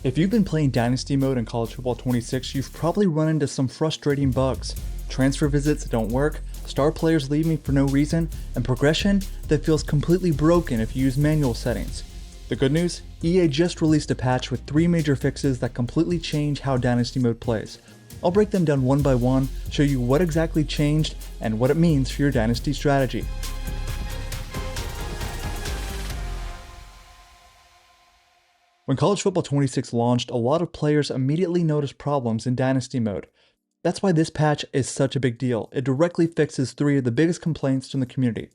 If you've been playing Dynasty Mode in College Football 26, you've probably run into some frustrating bugs. Transfer visits that don't work, star players leaving for no reason, and progression that feels completely broken if you use manual settings. The good news? EA just released a patch with 3 major fixes that completely change how Dynasty Mode plays. I'll break them down one by one, show you what exactly changed and what it means for your Dynasty strategy. When College Football 26 launched, a lot of players immediately noticed problems in Dynasty Mode. That's why this patch is such a big deal. It directly fixes 3 of the biggest complaints from the community.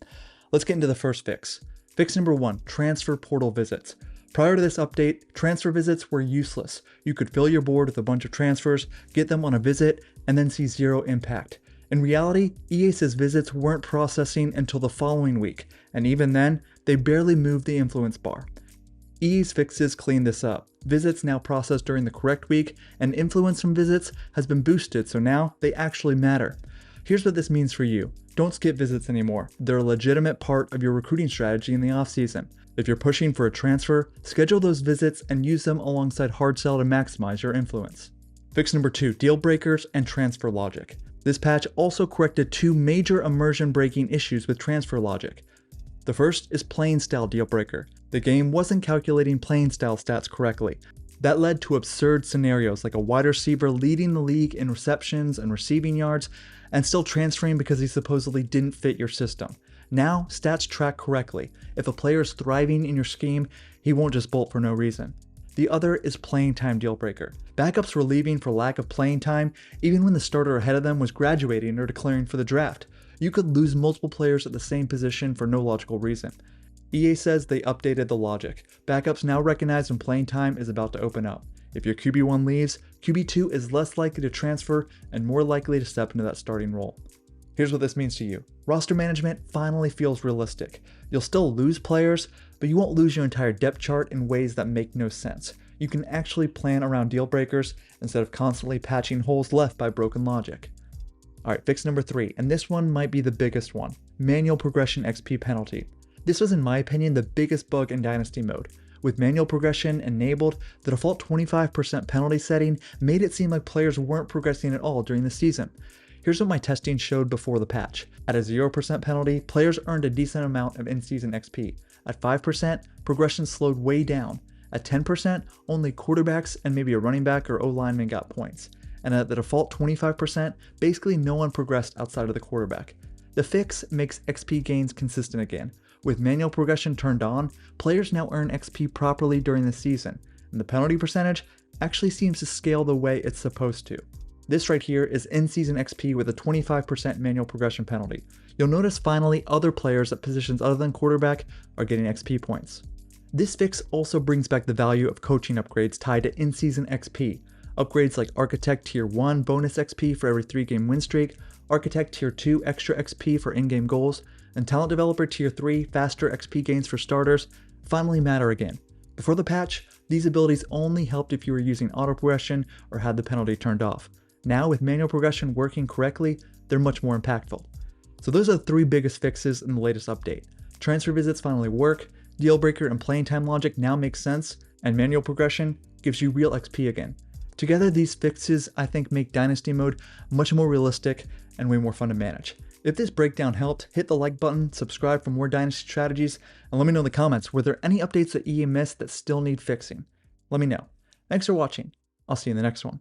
Let's get into the first fix. Fix number 1, transfer portal visits. Prior to this update, transfer visits were useless. You could fill your board with a bunch of transfers, get them on a visit, and then see zero impact. In reality, EA says visits weren't processing until the following week, and even then, they barely moved the influence bar. EA's fixes clean this up. Visits now process during the correct week, and influence from visits has been boosted, so now they actually matter. Here's what this means for you. Don't skip visits anymore. They're a legitimate part of your recruiting strategy in the offseason. If you're pushing for a transfer, schedule those visits and use them alongside hard sell to maximize your influence. Fix number 2, deal breakers and transfer logic. This patch also corrected 2 major immersion breaking issues with transfer logic. The first is playing style deal breaker. The game wasn't calculating playing style stats correctly. That led to absurd scenarios like a wide receiver leading the league in receptions and receiving yards and still transferring because he supposedly didn't fit your system. Now, stats track correctly. If a player is thriving in your scheme, he won't just bolt for no reason. The other is playing time deal breaker. Backups were leaving for lack of playing time even when the starter ahead of them was graduating or declaring for the draft. You could lose multiple players at the same position for no logical reason. EA says they updated the logic. Backups now recognize when playing time is about to open up. If your QB1 leaves, QB2 is less likely to transfer and more likely to step into that starting role. Here's what this means to you. Roster management finally feels realistic. You'll still lose players, but you won't lose your entire depth chart in ways that make no sense. You can actually plan around deal breakers instead of constantly patching holes left by broken logic. Alright, fix number 3, and this one might be the biggest one. Manual progression XP penalty. This was in my opinion the biggest bug in Dynasty Mode. With manual progression enabled, the default 25% penalty setting made it seem like players weren't progressing at all during the season. Here's what my testing showed before the patch. At a 0% penalty, players earned a decent amount of in-season XP. At 5%, progression slowed way down. At 10%, only quarterbacks and maybe a running back or O-lineman got points. And at the default 25%, basically no one progressed outside of the quarterback. The fix makes XP gains consistent again. With manual progression turned on, players now earn XP properly during the season, and the penalty percentage actually seems to scale the way it's supposed to. This right here is in-season XP with a 25% manual progression penalty. You'll notice finally other players at positions other than quarterback are getting XP points. This fix also brings back the value of coaching upgrades tied to in-season XP. Upgrades like Architect Tier 1 bonus XP for every 3-game win streak, Architect Tier 2 extra XP for in-game goals, and Talent Developer Tier 3 faster XP gains for starters finally matter again. Before the patch, these abilities only helped if you were using auto progression or had the penalty turned off. Now with manual progression working correctly, they're much more impactful. So those are the 3 biggest fixes in the latest update. Transfer visits finally work, deal breaker and playing time logic now makes sense, and manual progression gives you real XP again. Together these fixes I think make Dynasty Mode much more realistic and way more fun to manage. If this breakdown helped, hit the like button, subscribe for more Dynasty strategies, and let me know in the comments, were there any updates that EA missed that still need fixing? Let me know. Thanks for watching. I'll see you in the next one.